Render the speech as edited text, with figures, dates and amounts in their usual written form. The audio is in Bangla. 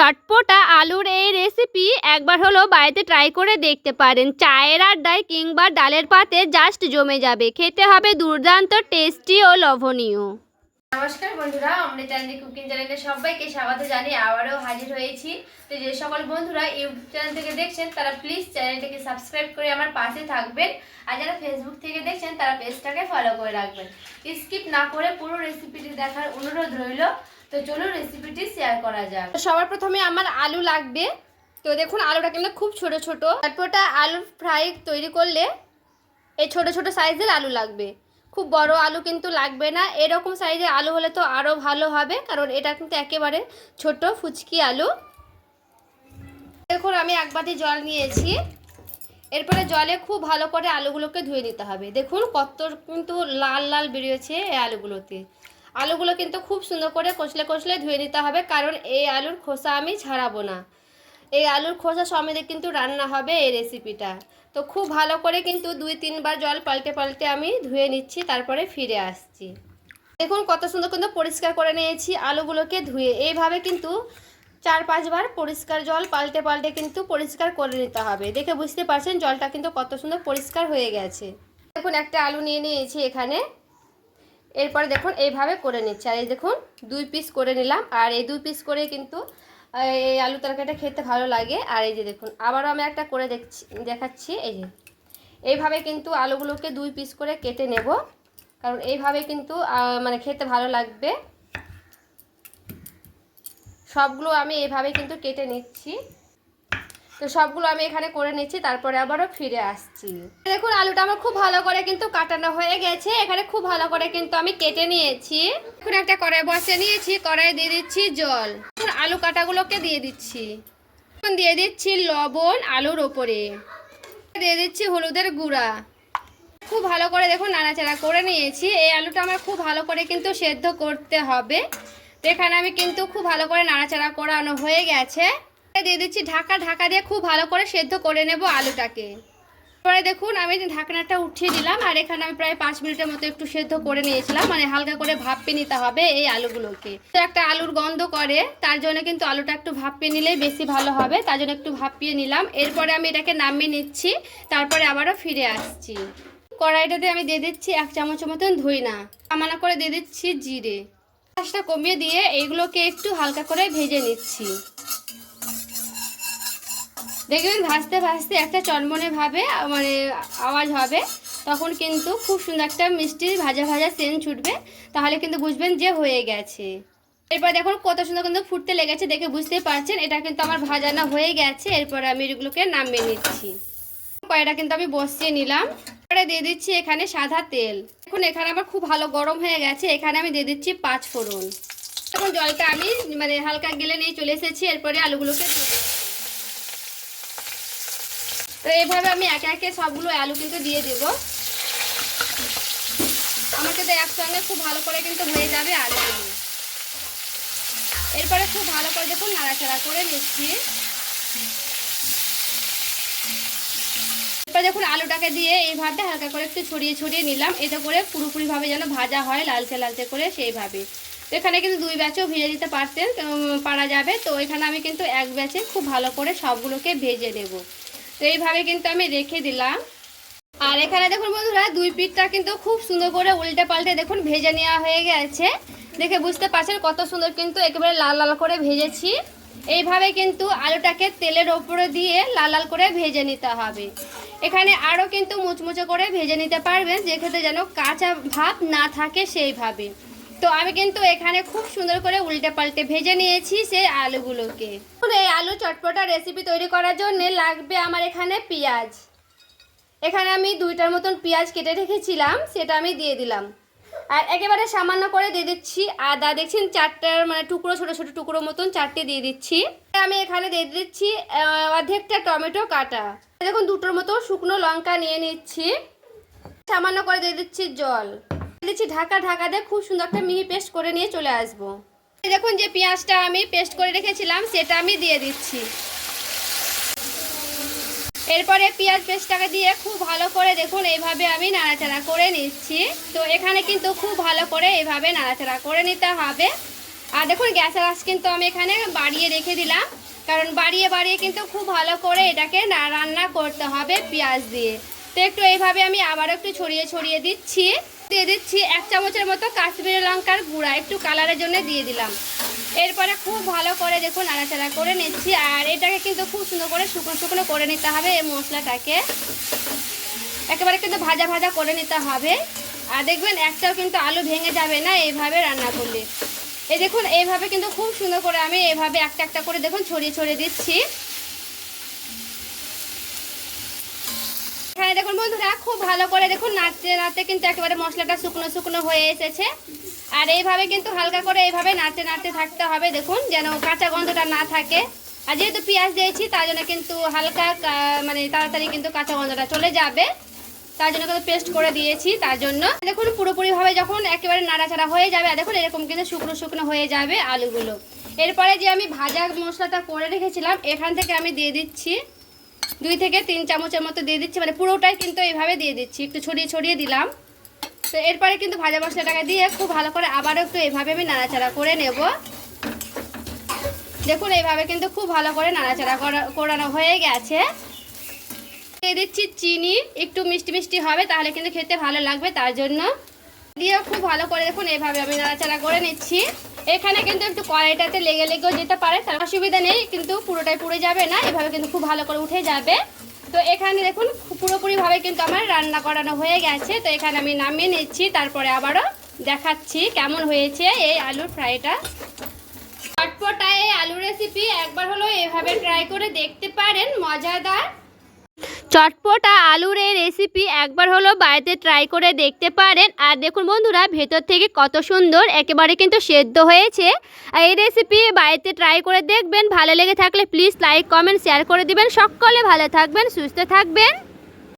চটপটা আলুর এই রেসিপি একবার হলো বাড়িতে ট্রাই করে দেখতে পারেন। চায়ের আড্ডায় কিংবা ডালের পাতে জাস্ট জমে যাবে। খেতে হবে দুর্দান্ত টেস্টি ও লোভনীয়। নমস্কার বন্ধুরা, অমৃতা কুকিং চ্যানেলে সবাইকে স্বাগত জানিয়ে আবারও হাজির হয়েছি। তো যে সকল বন্ধুরা ইউটিউব চ্যানেল থেকে দেখছেন তারা প্লিজ চ্যানেলটিকে সাবস্ক্রাইব করে আমার পাশে থাকবেন, আর যারা ফেসবুক থেকে দেখছেন তারা পেজটাকে ফলো করে রাখবেন। স্কিপ না করে পুরো রেসিপিটি দেখার অনুরোধ রইল। তো চলুন রেসিপিটি শেয়ার করা যাক। সবার প্রথমে আমার আলু লাগবে। তো দেখুন আলুটা কিন্তু খুব ছোট ছোট। চটপটা আলু ফ্রাই তৈরি করলে এই ছোট ছোট সাইজের আলু লাগবে, খুব বড় আলু কিন্তু লাগবে না। এরকম সাইজের আলু হলে তো আরও ভালো হবে, কারণ এটা কিন্তু একেবারে ছোট ফুচকি আলু। দেখুন আমি এক বাটি জল নিয়েছি। এরপরে জলে খুব ভালো করে আলুগুলোকে ধুয়ে নিতে হবে। দেখুন কত কিন্তু লাল লাল বেরিয়েছে এই আলুগুলোতে। আলুগুলো কিন্তু খুব সুন্দর করে কষলে কষলে ধুয়ে নিতে হবে, কারণ এই আলুর খোসা আমি ছাড়াবো না। এই আলুর খোসা সমেত কিন্তু রান্না হবে এই রেসিপিটা। তো খুব ভালো করে কিন্তু 2-3 বার জল পাল্টে পাল্টে আমি ধুয়ে নিচ্ছি, তারপরে ফিরে আসছি। দেখুন কত সুন্দর কিন্তু পরিষ্কার করে নিয়েছি আলুগুলোকে ধুয়ে। এইভাবে কিন্তু 4-5 বার পরিষ্কার জল পাল্টে পাল্টে কিন্তু পরিষ্কার করে নিতে হবে। দেখে বুঝতে পারছেন জলটা কিন্তু কত সুন্দর পরিষ্কার হয়ে গেছে। দেখুন একটা আলু নিয়ে নিয়েছি এখানে। এরপরে দেখুন এইভাবে করে নিচ্ছি, আর এই দেখুন 2 পিস করে নিলাম। আর এই 2 পিস করে কিন্তু এই আলু তরকারিটা খেতে ভালো লাগে। আর এই যে দেখুন আবারও আমি একটা করে দেখাচ্ছি। এই যে এইভাবে কিন্তু আলুগুলোকে 2 পিস করে কেটে নেব, কারণ এইভাবে কিন্তু মানে খেতে ভালো লাগবে। সবগুলো আমি এইভাবে কিন্তু কেটে নিচ্ছি। তো সবগুলো আমি এখানে করে নিচ্ছি, তারপরে আবারও ফিরে আসছি। দেখুন আলুটা আমার খুব ভালো করে কিন্তু কাটানো হয়ে গেছে। এখানে খুব ভালো করে কিন্তু আমি কেটে নিয়েছি। এখন একটা কড়াই বসিয়ে নিয়েছি, কড়াই দিয়ে দিচ্ছি জল। এখন আলু কাটাগুলোকে দিয়ে দিচ্ছি। এখন দিয়ে দিচ্ছি লবণ আলুর ওপরে, দিয়ে দিচ্ছি হলুদের গুঁড়া। খুব ভালো করে দেখুন নাড়াচাড়া করে নিয়েছি। এই আলুটা আমার খুব ভালো করে কিন্তু সেদ্ধ করতে হবে। তো এখানে আমি কিন্তু খুব ভালো করে নাড়াচাড়া করানো হয়ে গেছে। দিয়ে দিচ্ছি ঢাকা দিয়ে খুব ভালো করে সেদ্ধ করে নেব আলুটাকে। পরে দেখুন আমি ঢাকনাটা উঠিয়ে দিলাম, আর এখানে আমি প্রায় 5 মিনিটের মতো একটু সেদ্ধ করে নিয়েছিলাম। মানে হালকা করে ভাপিয়ে নিতে হবে এই আলুগুলোকে। তো একটা আলুর গন্ধ করে, তার জন্য কিন্তু আলুটা একটু ভাপিয়ে নিলেই বেশি ভালো হবে। তার জন্য একটু ভাপিয়ে নিলাম। এরপরে আমি এটাকে নামিয়ে নিচ্ছি, তারপরে আবারও ফিরে আসছি। কড়াইটাতে আমি দিয়ে দিচ্ছি 1 চামচের মতন ধইনা, সামান্য করে দিয়ে দিচ্ছি জিরে। গ্যাসটা কমিয়ে দিয়ে এইগুলোকে একটু হালকা করে ভেজে নিচ্ছি। দেখবেন ভাজতে ভাজতে একটা চনমনে ভাবে মানে আওয়াজ হবে, তখন কিন্তু খুব সুন্দর একটা মিষ্টি ভাজা ভাজা সেন্ট ছুটবে। তাহলে কিন্তু বুঝবেন যে হয়ে গেছে। এরপর দেখুন কত সুন্দর কিন্তু ফুটতে লেগেছে, দেখে বুঝতেই পারছেন এটা কিন্তু আমার ভাজানো হয়ে গেছে। এরপর আমি এগুলোকে নামিয়ে নিচ্ছি। কড়াইটা কিন্তু আমি বসিয়ে নিলাম। এবারে দিয়ে দিচ্ছি এখানে সাদা তেল। এখন এখানে আমার খুব ভালো গরম হয়ে গেছে। এখানে আমি দিয়ে দিচ্ছি 5 ফোড়ন। এখন জলটা আমি মানে হালকা গেলে নিয়ে চলে এসেছি। এরপরে আলুগুলোকে তো এইভাবে আমি একে একে সবগুলো আলু কিন্তু দিয়ে দেব। আমার কিন্তু একসঙ্গে খুব ভালো করে কিন্তু হয়ে যাবে আলুগুলো। এরপরে খুব ভালো করে দেখুন নাড়াচাড়া করে নিচ্ছি। এরপর দেখুন আলুটাকে দিয়ে এইভাবে হালকা করে একটু ছড়িয়ে ছড়িয়ে নিলাম, এতে করে পুরোপুরিভাবে যেন ভাজা হয় লালচে লালচে করে সেইভাবে। তো এখানে কিন্তু 2 ব্যাচও ভেজে দিতে পারা যাবে। তো এখানে আমি কিন্তু 1 ব্যাচে খুব ভালো করে সবগুলোকে ভেজে নেব। তো এইভাবে কিন্তু আমি রেখে দিলাম। আর এখানে দেখুন বন্ধুরা 2 পিঠটা কিন্তু খুব সুন্দর করে উল্টে পাল্টে দেখুন ভেজে নেওয়া হয়ে গেছে। দেখে বুঝতে পারছেন কত সুন্দর কিন্তু একেবারে লাল লাল করে ভেজেছি। এইভাবে কিন্তু আলুটাকে তেলের ওপরে দিয়ে লাল লাল করে ভেজে নিতে হবে। এখানে আরও কিন্তু মুচমুচে করে ভেজে নিতে পারবেন, যেক্ষেত্রে যেন কাঁচা ভাব না থাকে সেইভাবে। তো আমি কিন্তু এখানে খুব সুন্দর করে উল্টে পাল্টে ভেজে নিয়েছি সেই আলুগুলোকে। এই আলু চটপটা রেসিপি তৈরি করার জন্য লাগবে আমার এখানে পেঁয়াজ। এখানে আমি 2টার মতন পেঁয়াজ কেটে রেখেছিলাম, সেটা আমি দিয়ে দিলাম। আর একেবারে সামান্য করে দিয়ে দিচ্ছি আদা। দেখছেন 4টার মানে টুকরো ছোটো ছোটো টুকরো মতন 4টে দিয়ে দিচ্ছি। আমি এখানে দিয়ে দিচ্ছি অর্ধেকটা টমেটো কাটা। দেখুন 2টোর মতো শুকনো লঙ্কা নিয়ে নিচ্ছি। সামান্য করে দিয়ে দিচ্ছি জল, দিচ্ছি ঢাকা দিয়ে খুব সুন্দর একটা মিহি পেস্ট করে নিয়ে চলে আসবো। দেখুন যে পেঁয়াজটা আমি পেস্ট করে রেখেছিলাম সেটা আমি দিয়ে দিচ্ছি। এরপরে পেঁয়াজ পেস্টটাকে দিয়ে খুব ভালো করে দেখুন এইভাবে আমি নাড়াচাড়া করে নিচ্ছি। তো এখানে কিন্তু খুব ভালো করে এইভাবে নাড়াচাড়া করে নিতে হবে। আর দেখুন গ্যাসের আঁচ কিন্তু আমি এখানে বাড়িয়ে রেখে দিলাম, কারণ বাড়িয়ে বাড়িয়ে কিন্তু খুব ভালো করে এটাকে রান্না করতে হবে পেঁয়াজ দিয়ে। তো একটু এইভাবে আমি আবারও একটু ছড়িয়ে ছড়িয়ে দিচ্ছি। দিয়ে দিচ্ছি 1 চামচের মতো কাশ্মীরি লঙ্কার গুঁড়া, একটু কালারের জন্য দিয়ে দিলাম। এরপরে খুব ভালো করে দেখুন নাড়াচাড়া করে নিচ্ছি। আর এটাকে কিন্তু খুব সুন্দর করে শুকনো শুকনো করে নিতে হবে, এই মশলাটাকে একেবারে কিন্তু ভাজা ভাজা করে নিতে হবে। আর দেখবেন একটাও কিন্তু আলু ভেঙে যাবে না এইভাবে রান্না করলে। এই দেখুন এইভাবে কিন্তু খুব সুন্দর করে আমি এইভাবে একটা একটা করে দেখুন ছড়িয়ে ছড়িয়ে দিচ্ছি। এখানে দেখুন বন্ধুরা খুব ভালো করে দেখুন নাড়তে নাড়তে কিন্তু একেবারে মশলাটা শুকনো শুকনো হয়ে এসেছে। আর এইভাবে কিন্তু হালকা করে এইভাবে নাড়তে নাড়তে থাকতে হবে, দেখুন যেন কাঁচা গন্ধটা না থাকে। আর যেহেতু পেঁয়াজ দিয়েছি তার জন্য কিন্তু হালকা মানে তাড়াতাড়ি কিন্তু কাঁচা গন্ধটা চলে যাবে, তার জন্য কিন্তু পেস্ট করে দিয়েছি। তার জন্য দেখুন পুরোপুরিভাবে যখন একেবারে নাড়াচাড়া হয়ে যাবে, আর দেখুন এরকম কিন্তু শুকনো শুকনো হয়ে যাবে আলুগুলো। এরপরে যে আমি ভাজা মশলাটা করে রেখেছিলাম এখান থেকে আমি দিয়ে দিচ্ছি 2 থেকে 3 চামচের মতো দিয়ে দিচ্ছি, মানে পুরোটাই কিন্তু এইভাবে দিয়ে দিচ্ছি, একটু ছড়িয়ে ছড়িয়ে দিলাম। তো এরপরে কিন্তু ভাজা মশলাটাকে দিয়ে খুব ভালো করে আবারও একটু এইভাবে আমি নাড়াচাড়া করে নেব। দেখুন এইভাবে কিন্তু খুব ভালো করে নাড়াচাড়া করানো হয়ে গেছে। দিয়ে দিচ্ছি চিনি, একটু মিষ্টি মিষ্টি হবে তাহলে কিন্তু খেতে ভালো লাগবে, তার জন্য দিয়ে খুব ভালো করে দেখুন এইভাবে আমি নাড়াচাড়া করে নিচ্ছি। এখানে কিন্তু একটু কড়াইটাতে লেগে লেগেও যেতে পারে, তার অসুবিধা নেই, কিন্তু পুরোটাই পুড়ে যাবে না, এভাবে কিন্তু খুব ভালো করে উঠে যাবে। তো এখানে দেখুন পুরোপুরিভাবে কিন্তু আমার রান্না করানো হয়ে গেছে। তো এখানে আমি নামিয়ে নিচ্ছি, তারপরে আবারও দেখাচ্ছি কেমন হয়েছে এই আলুর ফ্রাইটা। চটপটা এই আলুর রেসিপি একবার হলো এভাবে ট্রাই করে দেখতে পারেন, মজাদার চটপটা আলুর এই রেসিপি একবার হলো বাড়িতে ট্রাই করে দেখতে পারেন। আর দেখুন বন্ধুরা ভেতর থেকে কত সুন্দর একেবারে কিন্তু সেদ্ধ হয়েছে। আর এই রেসিপি বাড়িতে ট্রাই করে দেখবেন, ভালো লেগে থাকলে প্লিজ লাইক কমেন্ট শেয়ার করে দিবেন। সকলে ভালো থাকবেন, সুস্থ থাকবেন।